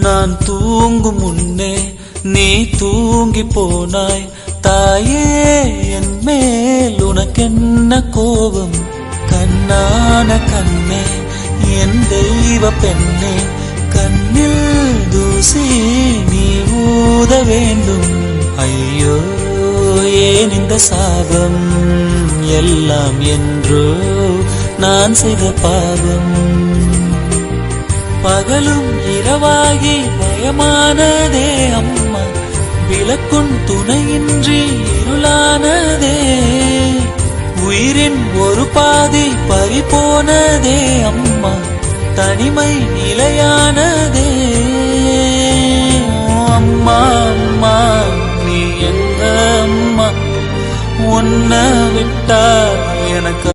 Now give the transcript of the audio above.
நான் தூங்கும் முன்னே நீ தூங்கி போனாய் தாயே, என் மேல் உனக்கென்ன கோபம்? கண்ணான கண்ணே, என் தெய்வ பெண்ணே, கண்ணில் தூசி நீ ஊத வேண்டும். ஐயோ ஏன் இந்த சாபம்? எல்லாம் என்றோ நான் செய்த பாவம். பகலும் இரவாகி பயமானதே அம்மா, விளக்குன் துணையின்றி இருளானதே. உயிரின் ஒரு பாதி பறிபோனதே அம்மா, தனிமை நிலையானதே. அம்மா அம்மா நீ எந்த அம்மா? உன்னை விட்டா எனக்கு